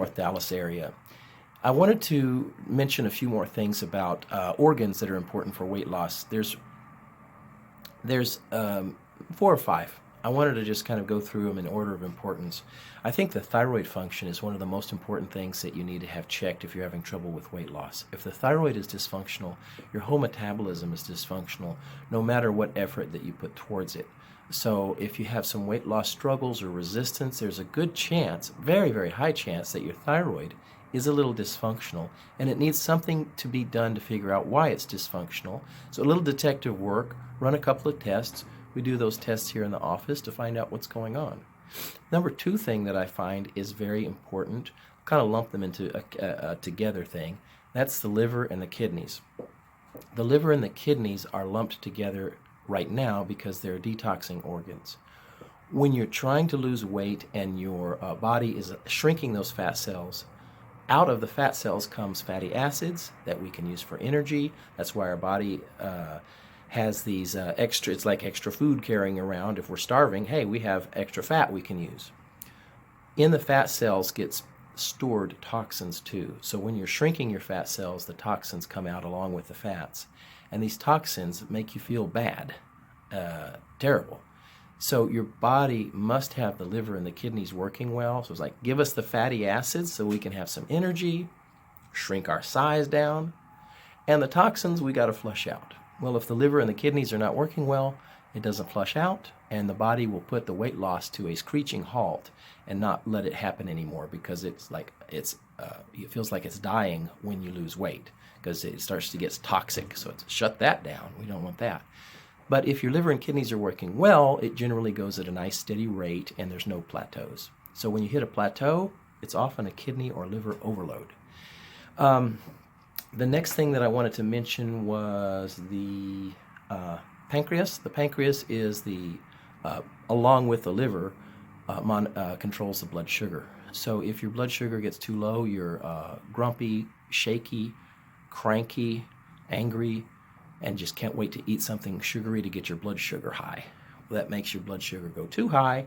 North Dallas area. I wanted to mention a few more things about organs that are important for weight loss. There's 4 or 5. I wanted to just kind of go through them in order of importance. I think the thyroid function is one of the most important things that you need to have checked if you're having trouble with weight loss. If the thyroid is dysfunctional, your whole metabolism is dysfunctional, no matter what effort that you put towards it. So if you have some weight loss struggles or resistance, there's a good chance, very, very high chance, that your thyroid is a little dysfunctional, and it needs something to be done to figure out why it's dysfunctional. So a little detective work, run a couple of tests. We do those tests here in the office to find out what's going on. Number 2 thing that I find is very important, kind of lump them into a together thing, that's the liver and the kidneys. The liver and the kidneys are lumped together right now because they're detoxing organs. When you're trying to lose weight and your body is shrinking those fat cells, out of the fat cells comes fatty acids that we can use for energy. That's why our body has these extra, it's like extra food carrying around. If we're starving, hey, we have extra fat we can use. In the fat cells gets stored toxins too. So when you're shrinking your fat cells, the toxins come out along with the fats. And these toxins make you feel bad, terrible. So your body must have the liver and the kidneys working well. So it's like, give us the fatty acids so we can have some energy, shrink our size down, and the toxins we got to flush out. Well, if the liver and the kidneys are not working well, it doesn't flush out, and the body will put the weight loss to a screeching halt and not let it happen anymore, because it's like it feels like it's dying when you lose weight because it starts to get toxic. So it's shut that down. We don't want that. But if your liver and kidneys are working well, it generally goes at a nice steady rate and there's no plateaus. So when you hit a plateau, it's often a kidney or liver overload. The next thing that I wanted to mention was the pancreas. The pancreas is along with the liver, controls the blood sugar. So if your blood sugar gets too low, you're grumpy, shaky, cranky, angry, and just can't wait to eat something sugary to get your blood sugar high. Well, that makes your blood sugar go too high,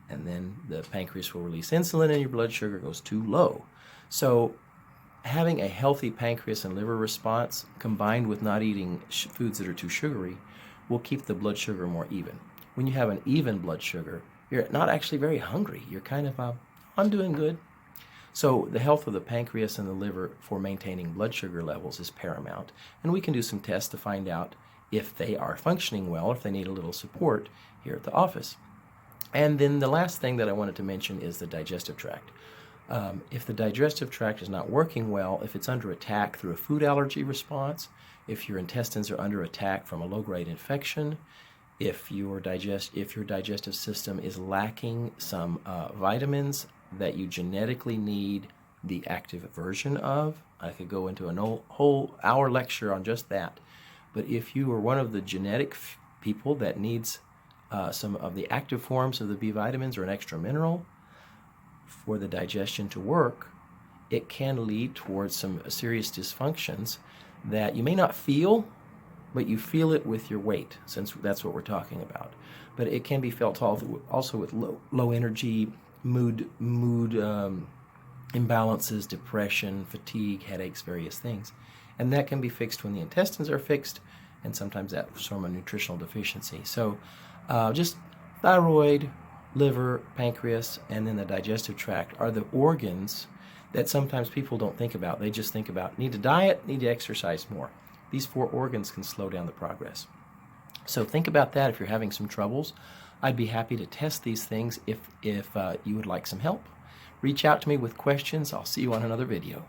and then the pancreas will release insulin and your blood sugar goes too low. So having a healthy pancreas and liver response combined with not eating foods that are too sugary will keep the blood sugar more even. When you have an even blood sugar, you're not actually very hungry. You're kind of, I'm doing good. So the health of the pancreas and the liver for maintaining blood sugar levels is paramount. And we can do some tests to find out if they are functioning well, or if they need a little support here at the office. And then the last thing that I wanted to mention is the digestive tract. If the digestive tract is not working well, if it's under attack through a food allergy response, if your intestines are under attack from a low-grade infection, if your digestive system is lacking some vitamins that you genetically need the active version of, I could go into a whole hour lecture on just that. But if you are one of the genetic people that needs some of the active forms of the B vitamins or an extra mineral for the digestion to work, it can lead towards some serious dysfunctions that you may not feel, but you feel it with your weight, since that's what we're talking about. But it can be felt also with low energy, mood imbalances, depression, fatigue, headaches, various things. And that can be fixed when the intestines are fixed, and sometimes that's from a nutritional deficiency. So just thyroid, liver, pancreas, and then the digestive tract are the organs that sometimes people don't think about. They just think about need to diet, need to exercise more. These 4 organs can slow down the progress. So think about that if you're having some troubles. I'd be happy to test these things if you would like some help. Reach out to me with questions. I'll see you on another video.